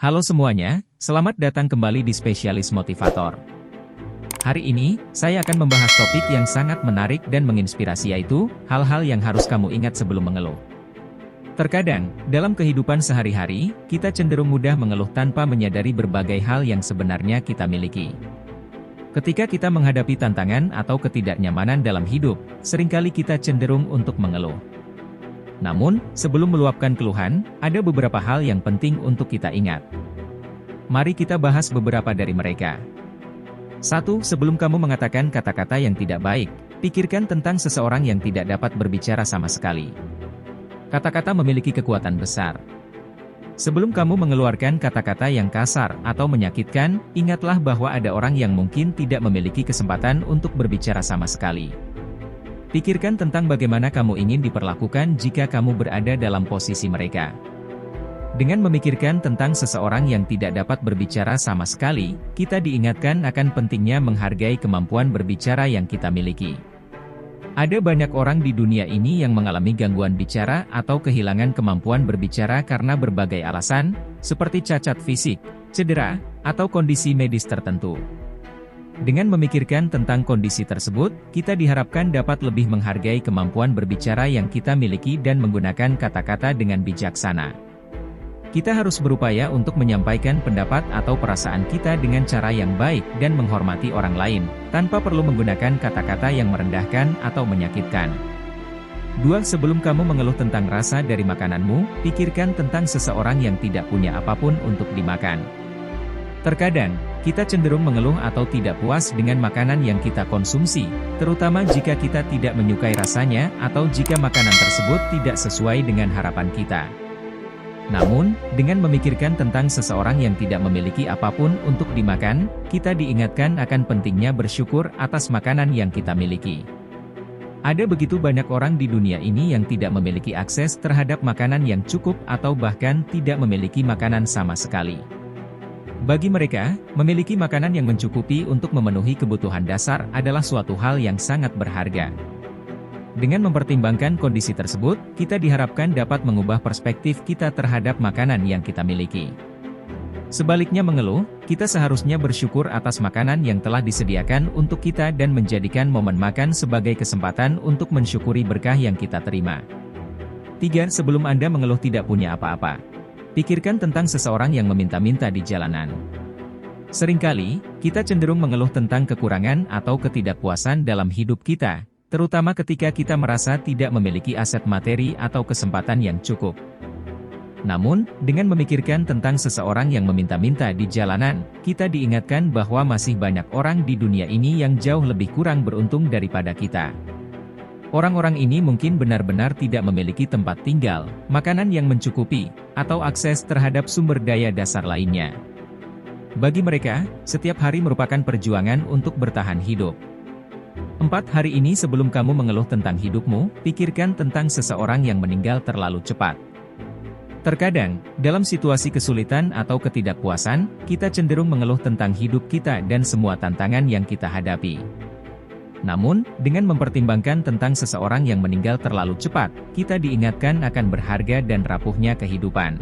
Halo semuanya, selamat datang kembali di Spesialis Motivator. Hari ini, saya akan membahas topik yang sangat menarik dan menginspirasi, yaitu hal-hal yang harus kamu ingat sebelum mengeluh. Terkadang, dalam kehidupan sehari-hari, kita cenderung mudah mengeluh tanpa menyadari berbagai hal yang sebenarnya kita miliki. Ketika kita menghadapi tantangan atau ketidaknyamanan dalam hidup, seringkali kita cenderung untuk mengeluh. Namun, sebelum meluapkan keluhan, ada beberapa hal yang penting untuk kita ingat. Mari kita bahas beberapa dari mereka. 1. Sebelum kamu mengatakan kata-kata yang tidak baik, pikirkan tentang seseorang yang tidak dapat berbicara sama sekali. Kata-kata memiliki kekuatan besar. Sebelum kamu mengeluarkan kata-kata yang kasar atau menyakitkan, ingatlah bahwa ada orang yang mungkin tidak memiliki kesempatan untuk berbicara sama sekali. Pikirkan tentang bagaimana kamu ingin diperlakukan jika kamu berada dalam posisi mereka. Dengan memikirkan tentang seseorang yang tidak dapat berbicara sama sekali, kita diingatkan akan pentingnya menghargai kemampuan berbicara yang kita miliki. Ada banyak orang di dunia ini yang mengalami gangguan bicara atau kehilangan kemampuan berbicara karena berbagai alasan, seperti cacat fisik, cedera, atau kondisi medis tertentu. Dengan memikirkan tentang kondisi tersebut, kita diharapkan dapat lebih menghargai kemampuan berbicara yang kita miliki dan menggunakan kata-kata dengan bijaksana. Kita harus berupaya untuk menyampaikan pendapat atau perasaan kita dengan cara yang baik dan menghormati orang lain, tanpa perlu menggunakan kata-kata yang merendahkan atau menyakitkan. 2. Sebelum kamu mengeluh tentang rasa dari makananmu, pikirkan tentang seseorang yang tidak punya apapun untuk dimakan. Terkadang, kita cenderung mengeluh atau tidak puas dengan makanan yang kita konsumsi, terutama jika kita tidak menyukai rasanya atau jika makanan tersebut tidak sesuai dengan harapan kita. Namun, dengan memikirkan tentang seseorang yang tidak memiliki apapun untuk dimakan, kita diingatkan akan pentingnya bersyukur atas makanan yang kita miliki. Ada begitu banyak orang di dunia ini yang tidak memiliki akses terhadap makanan yang cukup atau bahkan tidak memiliki makanan sama sekali. Bagi mereka, memiliki makanan yang mencukupi untuk memenuhi kebutuhan dasar adalah suatu hal yang sangat berharga. Dengan mempertimbangkan kondisi tersebut, kita diharapkan dapat mengubah perspektif kita terhadap makanan yang kita miliki. Sebaliknya mengeluh, kita seharusnya bersyukur atas makanan yang telah disediakan untuk kita dan menjadikan momen makan sebagai kesempatan untuk mensyukuri berkah yang kita terima. 3. Sebelum Anda mengeluh tidak punya apa-apa, pikirkan tentang seseorang yang meminta-minta di jalanan. Seringkali, kita cenderung mengeluh tentang kekurangan atau ketidakpuasan dalam hidup kita, terutama ketika kita merasa tidak memiliki aset materi atau kesempatan yang cukup. Namun, dengan memikirkan tentang seseorang yang meminta-minta di jalanan, kita diingatkan bahwa masih banyak orang di dunia ini yang jauh lebih kurang beruntung daripada kita. Orang-orang ini mungkin benar-benar tidak memiliki tempat tinggal, makanan yang mencukupi, atau akses terhadap sumber daya dasar lainnya. Bagi mereka, setiap hari merupakan perjuangan untuk bertahan hidup. 4. Hari ini sebelum kamu mengeluh tentang hidupmu, pikirkan tentang seseorang yang meninggal terlalu cepat. Terkadang, dalam situasi kesulitan atau ketidakpuasan, kita cenderung mengeluh tentang hidup kita dan semua tantangan yang kita hadapi. Namun, dengan mempertimbangkan tentang seseorang yang meninggal terlalu cepat, kita diingatkan akan berharga dan rapuhnya kehidupan.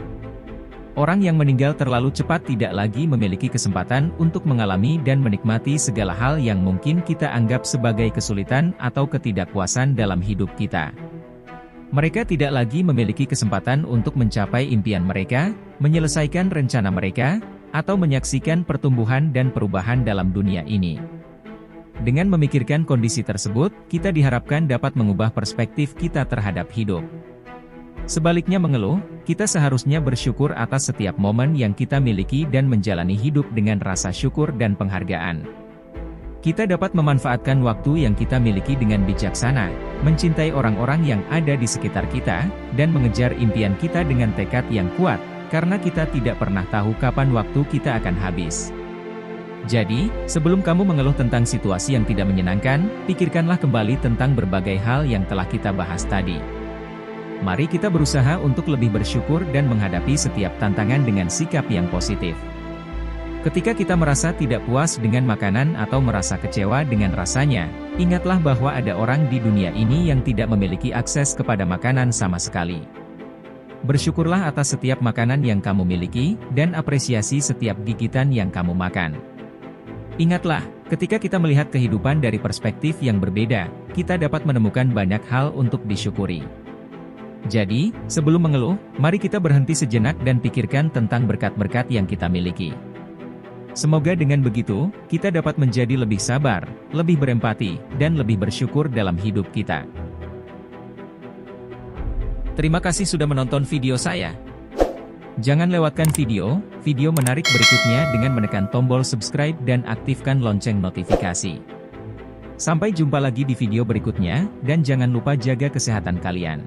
Orang yang meninggal terlalu cepat tidak lagi memiliki kesempatan untuk mengalami dan menikmati segala hal yang mungkin kita anggap sebagai kesulitan atau ketidakpuasan dalam hidup kita. Mereka tidak lagi memiliki kesempatan untuk mencapai impian mereka, menyelesaikan rencana mereka, atau menyaksikan pertumbuhan dan perubahan dalam dunia ini. Dengan memikirkan kondisi tersebut, kita diharapkan dapat mengubah perspektif kita terhadap hidup. Sebaliknya mengeluh, kita seharusnya bersyukur atas setiap momen yang kita miliki dan menjalani hidup dengan rasa syukur dan penghargaan. Kita dapat memanfaatkan waktu yang kita miliki dengan bijaksana, mencintai orang-orang yang ada di sekitar kita, dan mengejar impian kita dengan tekad yang kuat, karena kita tidak pernah tahu kapan waktu kita akan habis. Jadi, sebelum kamu mengeluh tentang situasi yang tidak menyenangkan, pikirkanlah kembali tentang berbagai hal yang telah kita bahas tadi. Mari kita berusaha untuk lebih bersyukur dan menghadapi setiap tantangan dengan sikap yang positif. Ketika kita merasa tidak puas dengan makanan atau merasa kecewa dengan rasanya, ingatlah bahwa ada orang di dunia ini yang tidak memiliki akses kepada makanan sama sekali. Bersyukurlah atas setiap makanan yang kamu miliki, dan apresiasi setiap gigitan yang kamu makan. Ingatlah, ketika kita melihat kehidupan dari perspektif yang berbeda, kita dapat menemukan banyak hal untuk disyukuri. Jadi, sebelum mengeluh, mari kita berhenti sejenak dan pikirkan tentang berkat-berkat yang kita miliki. Semoga dengan begitu, kita dapat menjadi lebih sabar, lebih berempati, dan lebih bersyukur dalam hidup kita. Terima kasih sudah menonton video saya. Jangan lewatkan video menarik berikutnya dengan menekan tombol subscribe dan aktifkan lonceng notifikasi. Sampai jumpa lagi di video berikutnya, dan jangan lupa jaga kesehatan kalian.